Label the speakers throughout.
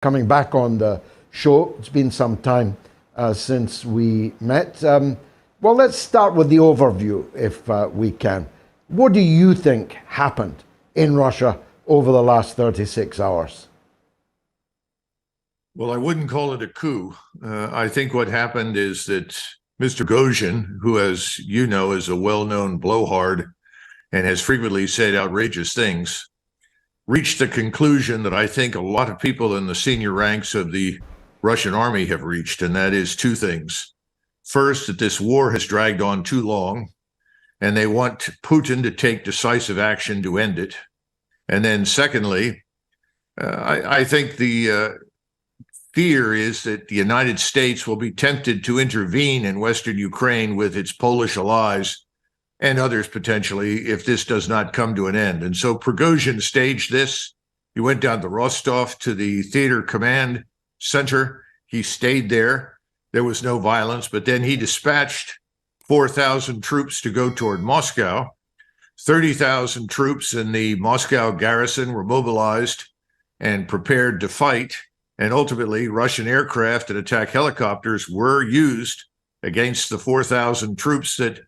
Speaker 1: coming back on the show. It's been some time since we met. Well, let's start with the overview, if we can. What do you think happened in Russia over the last 36 hours?
Speaker 2: Well, I wouldn't call it a coup. I think what happened is that Mr. Prigozhin, who, as you know, is a well-known blowhard and has frequently said outrageous things, reached the conclusion that I think a lot of people in the senior ranks of the Russian army have reached, and that is two things. First, that this war has dragged on too long, and they want Putin to take decisive action to end it. And then secondly, I think the fear is that the United States will be tempted to intervene in Western Ukraine with its Polish allies and others potentially if this does not come to an end. And so Prigozhin staged this. He went down to Rostov to the theater command center. He stayed there. There was no violence, but then he dispatched 4,000 troops to go toward Moscow. 30,000 troops in the Moscow garrison were mobilized and prepared to fight. And ultimately, Russian aircraft and attack helicopters were used against the 4,000 troops that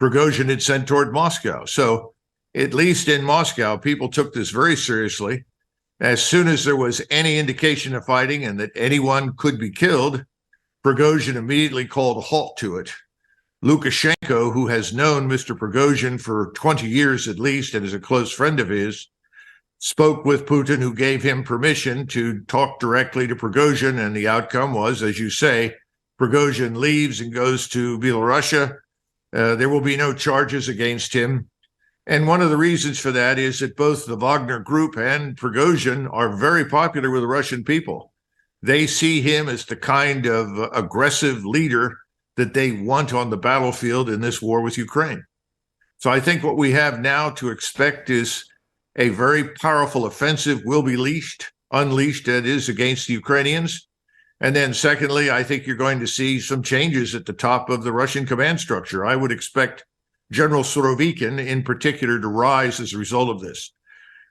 Speaker 2: Prigozhin had sent toward Moscow. So at least in Moscow, people took this very seriously. As soon as there was any indication of fighting and that anyone could be killed, Prigozhin immediately called a halt to it. Lukashenko, who has known Mr. Prigozhin for 20 years at least and is a close friend of his, spoke with Putin, who gave him permission to talk directly to Prigozhin, and the outcome was, as you say, Prigozhin leaves and goes to Belarus. There will be no charges against him. And one of the reasons for that is that both the Wagner Group and Prigozhin are very popular with the Russian people. They see him as the kind of aggressive leader that they want on the battlefield in this war with Ukraine. So I think what we have now to expect is a very powerful offensive will be unleashed, that is, against the Ukrainians. And then secondly, I think you're going to see some changes at the top of the Russian command structure. I would expect General Surovikin in particular to rise as a result of this.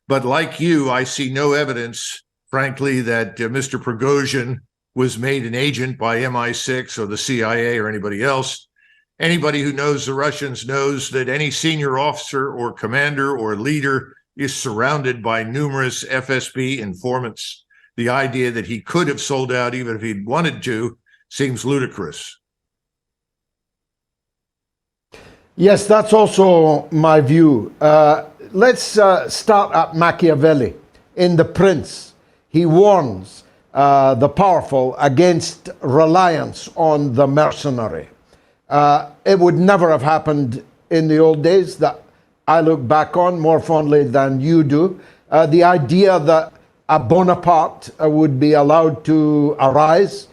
Speaker 2: But like you, I see no evidence, frankly, that Mr. Prigozhin was made an agent by MI6 or the CIA or anybody else. Anybody who knows the Russians knows that any senior officer or commander or leader is surrounded by numerous FSB informants. The idea that he could have sold out even if he'd wanted to seems ludicrous.
Speaker 1: Yes, that's also my view. Let's start at Machiavelli. In The Prince, he warns the powerful against reliance on the mercenary. It would never have happened in the old days that I look back on more fondly than you do. The idea that a Bonaparte would be allowed to arise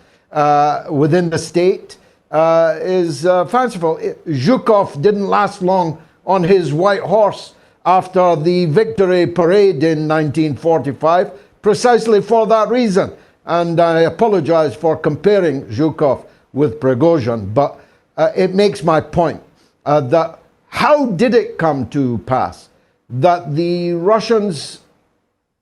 Speaker 1: within the state is fanciful. Zhukov didn't last long on his white horse after the victory parade in 1945, precisely for that reason. And I apologize for comparing Zhukov with Prigozhin, but it makes my point that how did it come to pass that the Russians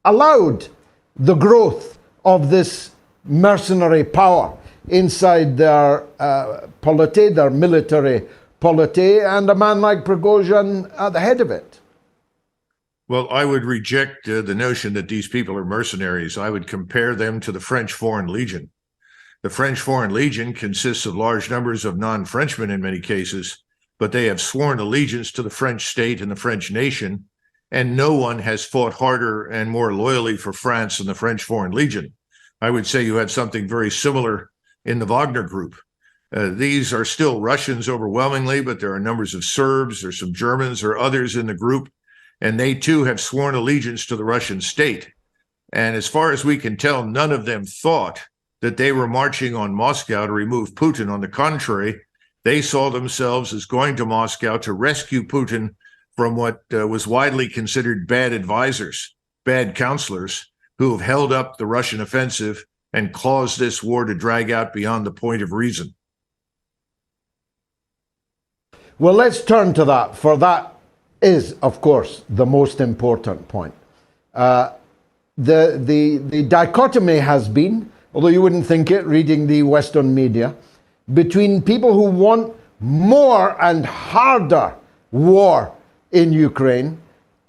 Speaker 1: allowed the growth of this mercenary power inside their polity, their military polity, and a man like Prigozhin at the head of it?
Speaker 2: Well, I would reject the notion that these people are mercenaries. I would compare them to the French Foreign Legion. The French Foreign Legion consists of large numbers of non-Frenchmen in many cases, but they have sworn allegiance to the French state and the French nation, and no one has fought harder and more loyally for France than the French Foreign Legion. I would say you had something very similar in the Wagner Group. These are still Russians overwhelmingly, but there are numbers of Serbs, there's some Germans or others in the group, and they too have sworn allegiance to the Russian state. And as far as we can tell, none of them thought that they were marching on Moscow to remove Putin. On the contrary, they saw themselves as going to Moscow to rescue Putin from what was widely considered bad advisors, bad counselors, who have held up the Russian offensive and caused this war to drag out beyond the point of reason.
Speaker 1: Well, let's turn to that, for that is, of course, the most important point. the dichotomy has been, although you wouldn't think it reading the Western media, between people who want more and harder war in Ukraine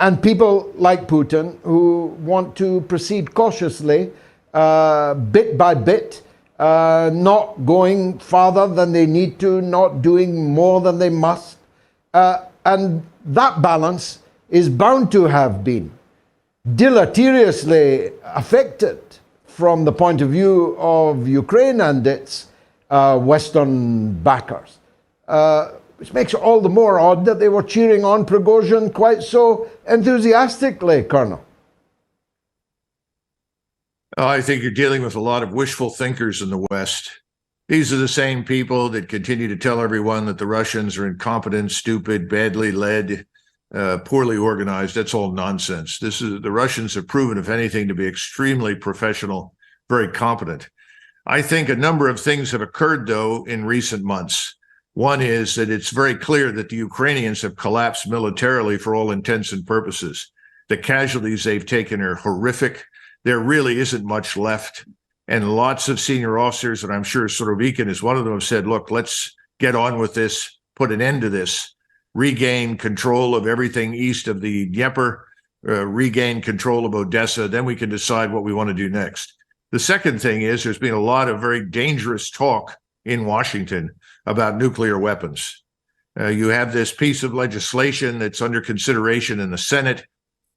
Speaker 1: and people like Putin who want to proceed cautiously, bit by bit, not going farther than they need to, not doing more than they must. And that balance is bound to have been deleteriously affected from the point of view of Ukraine and its Western backers. Which makes it all the more odd that they were cheering on Prigozhin quite so enthusiastically, Colonel.
Speaker 2: I think you're dealing with a lot of wishful thinkers in the West. These are the same people that continue to tell everyone that the Russians are incompetent, stupid, badly led, poorly organized. That's all nonsense. The Russians have proven, if anything, to be extremely professional, very competent. I think a number of things have occurred, though, in recent months. One is that it's very clear that the Ukrainians have collapsed militarily for all intents and purposes. The casualties they've taken are horrific. There really isn't much left. And lots of senior officers, and I'm sure Surovikin is one of them, have said, look, let's get on with this, put an end to this, regain control of everything east of the Dnieper, regain control of Odessa, then we can decide what we want to do next. The second thing is there's been a lot of very dangerous talk in Washington about nuclear weapons. You have this piece of legislation that's under consideration in the Senate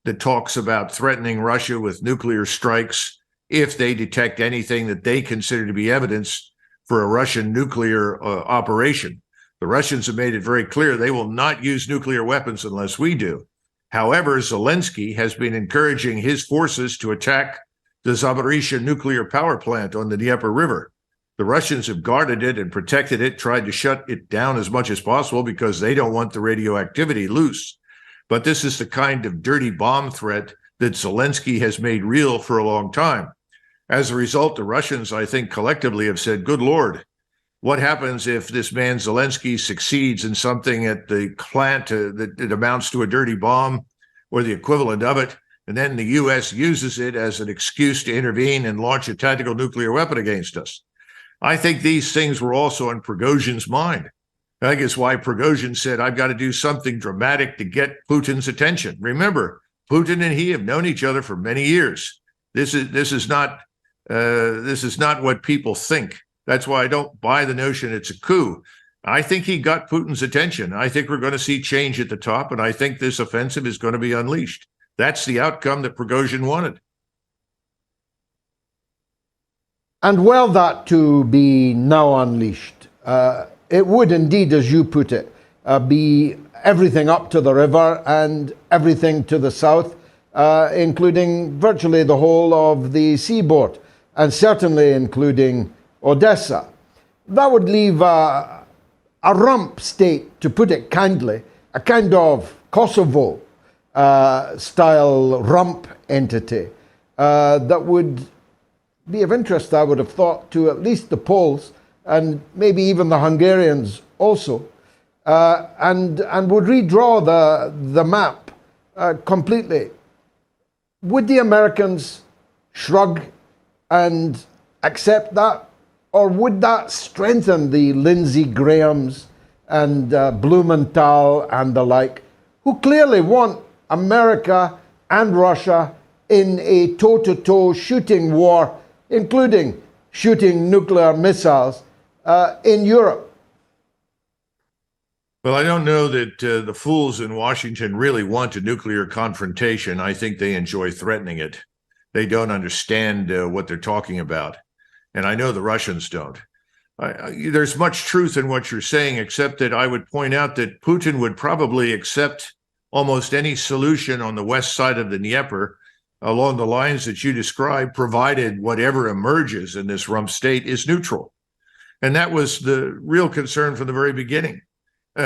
Speaker 2: that talks about threatening Russia with nuclear strikes if they detect anything that they consider to be evidence for a Russian nuclear operation. The Russians have made it very clear they will not use nuclear weapons unless we do. However, Zelensky has been encouraging his forces to attack the Zaporizhzhia nuclear power plant on the Dnieper River. The Russians have guarded it and protected it, tried to shut it down as much as possible because they don't want the radioactivity loose. But this is the kind of dirty bomb threat that Zelensky has made real for a long time. As a result, the Russians, I think, collectively have said, good Lord, what happens if this man Zelensky succeeds in something at the plant that it amounts to a dirty bomb or the equivalent of it, and then the U.S. uses it as an excuse to intervene and launch a tactical nuclear weapon against us? I think these things were also on Prigozhin's mind. I think it's why Prigozhin said, I've got to do something dramatic to get Putin's attention. Remember, Putin and he have known each other for many years. This is not what people think. That's why I don't buy the notion it's a coup. I think he got Putin's attention. I think we're going to see change at the top, and I think this offensive is going to be unleashed. That's the outcome that Prigozhin wanted.
Speaker 1: And well, that to be now unleashed. It would indeed, as you put it, be everything up to the river and everything to the south, including virtually the whole of the seaboard, and certainly including Odessa. That would leave a rump state, to put it kindly, a kind of Kosovo style rump entity that would be of interest, I would have thought, to at least the Poles and maybe even the Hungarians also, and would redraw the map completely. Would the Americans shrug and accept that, or would that strengthen the Lindsey Grahams and Blumenthal and the like, who clearly want America and Russia in a toe-to-toe shooting war, including shooting nuclear missiles in Europe?
Speaker 2: Well, I don't know that the fools in Washington really want a nuclear confrontation. I think they enjoy threatening it. They don't understand what they're talking about. And I know the Russians don't. There's much truth in what you're saying, except that I would point out that Putin would probably accept almost any solution on the west side of the Dnieper along the lines that you described, provided whatever emerges in this rump state is neutral. And that was the real concern from the very beginning.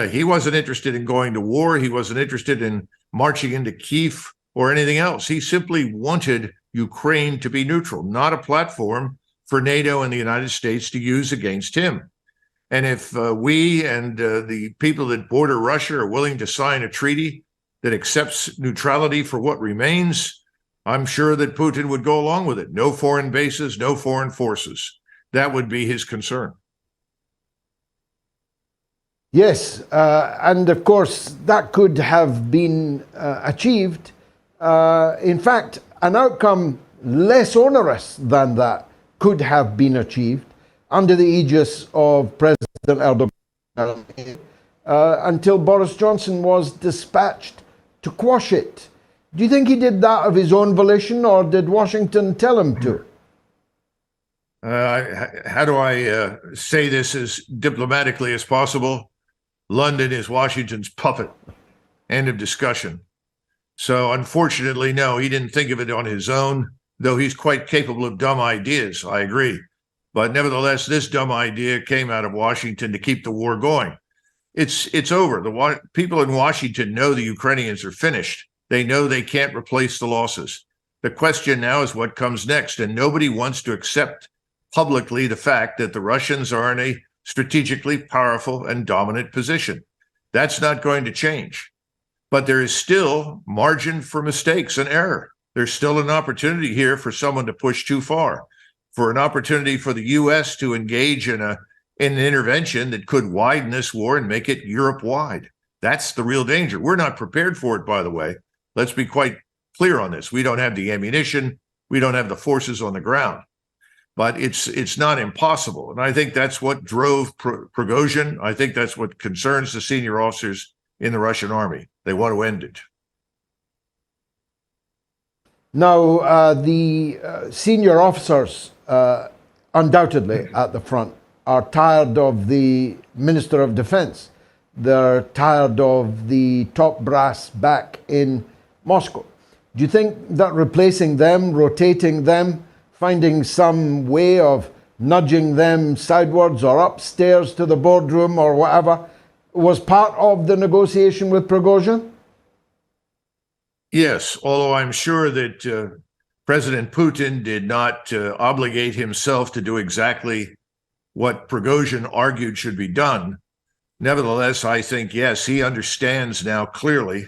Speaker 2: He wasn't interested in going to war. He wasn't interested in marching into Kyiv or anything else. He simply wanted Ukraine to be neutral, not a platform for NATO and the United States to use against him. And if we and the people that border Russia are willing to sign a treaty that accepts neutrality for what remains, I'm sure that Putin would go along with it. No foreign bases, no foreign forces. That would be his concern.
Speaker 1: Yes, and of course that could have been achieved. In fact, an outcome less onerous than that could have been achieved under the aegis of President Erdogan until Boris Johnson was dispatched to quash it. Do you think he did that of his own volition, or did Washington tell him to?
Speaker 2: How do I say this as diplomatically as possible? London is Washington's puppet. End of discussion. So unfortunately, no, he didn't think of it on his own, though he's quite capable of dumb ideas. I agree. But nevertheless, this dumb idea came out of Washington to keep the war going. It's over. The people in Washington know the Ukrainians are finished. They know they can't replace the losses. The question now is what comes next, and nobody wants to accept publicly the fact that the Russians are in a strategically powerful and dominant position. That's not going to change. But there is still margin for mistakes and error. There's still an opportunity here for someone to push too far, for an opportunity for the U.S. to engage in an intervention that could widen this war and make it Europe-wide. That's the real danger. We're not prepared for it, by the way. Let's be quite clear on this. We don't have the ammunition. We don't have the forces on the ground. But it's not impossible. And I think that's what drove Prigozhin. I think that's what concerns the senior officers in the Russian army. They want to end it.
Speaker 1: Now, the senior officers, undoubtedly at the front, are tired of the Minister of Defense. They're tired of the top brass back in Moscow. Do you think that replacing them, rotating them, finding some way of nudging them sidewards or upstairs to the boardroom or whatever was part of the negotiation with Prigozhin?
Speaker 2: Yes, although I'm sure that President Putin did not obligate himself to do exactly what Prigozhin argued should be done. Nevertheless, I think, yes, he understands now clearly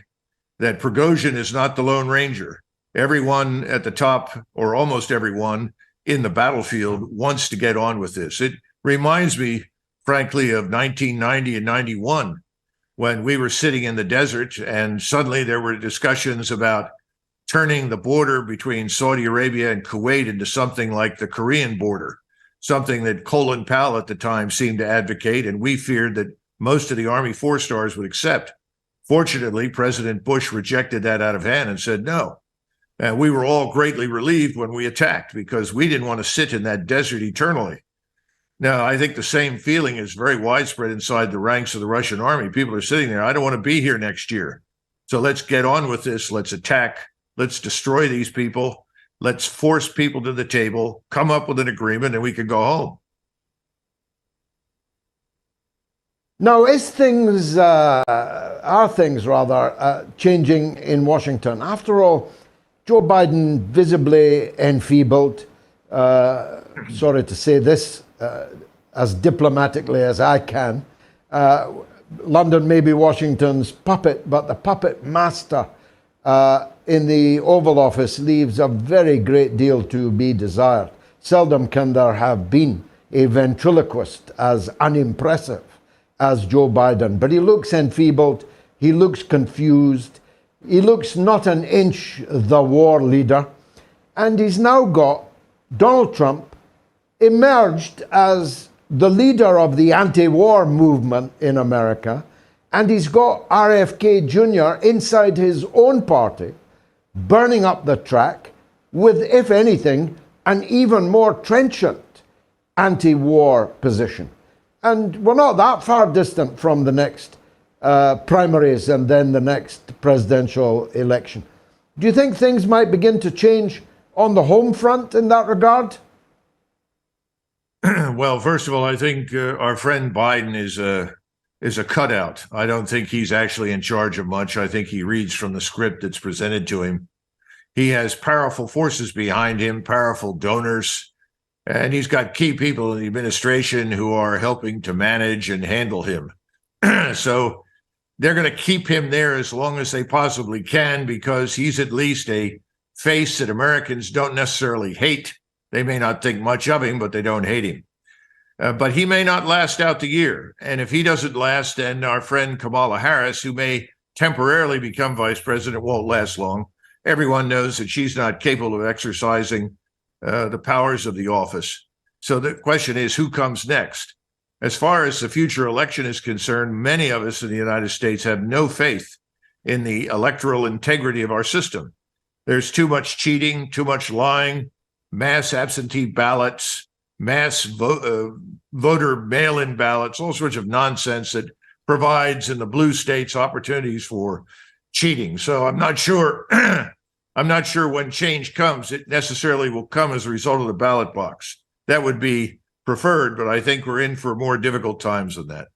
Speaker 2: that Prigozhin is not the Lone Ranger. Everyone at the top, or almost everyone in the battlefield, wants to get on with this. It reminds me, frankly, of 1990 and 91, when we were sitting in the desert and suddenly there were discussions about turning the border between Saudi Arabia and Kuwait into something like the Korean border, something that Colin Powell at the time seemed to advocate, and we feared that most of the Army four-stars would accept. Fortunately, President Bush rejected that out of hand and said no. And we were all greatly relieved when we attacked because we didn't want to sit in that desert eternally. Now, I think the same feeling is very widespread inside the ranks of the Russian army. People are sitting there, I don't want to be here next year. So let's get on with this. Let's attack. Let's destroy these people. Let's force people to the table, come up with an agreement, and we can go home.
Speaker 1: Now, are things changing in Washington? After all, Joe Biden visibly enfeebled, sorry to say this as diplomatically as I can. London may be Washington's puppet, but the puppet master in the Oval Office leaves a very great deal to be desired. Seldom can there have been a ventriloquist as unimpressive as Joe Biden, but he looks enfeebled, he looks confused, he looks not an inch the war leader, and he's now got Donald Trump emerged as the leader of the anti-war movement in America, and he's got RFK Jr. inside his own party, burning up the track with, if anything, an even more trenchant anti-war position. And we're not that far distant from the next primaries and then the next presidential election. Do you think things might begin to change on the home front in that regard?
Speaker 2: Well, first of all, I think our friend Biden is a cutout. I don't think he's actually in charge of much. I think he reads from the script that's presented to him. He has powerful forces behind him, powerful donors, and he's got key people in the administration who are helping to manage and handle him. So they're going to keep him there as long as they possibly can because he's at least a face that Americans don't necessarily hate. They may not think much of him, but they don't hate him. But he may not last out the year. And if he doesn't last, then our friend Kamala Harris, who may temporarily become vice president, won't last long. Everyone knows that she's not capable of exercising the powers of the office. So the question is, who comes next? As far as the future election is concerned, many of us in the United States have no faith in the electoral integrity of our system. There's too much cheating, too much lying, mass absentee ballots, mass voter mail-in ballots, all sorts of nonsense that provides in the blue states opportunities for cheating. So I'm not sure. I'm not sure when change comes, it necessarily will come as a result of the ballot box. That would be preferred, but I think we're in for more difficult times than that.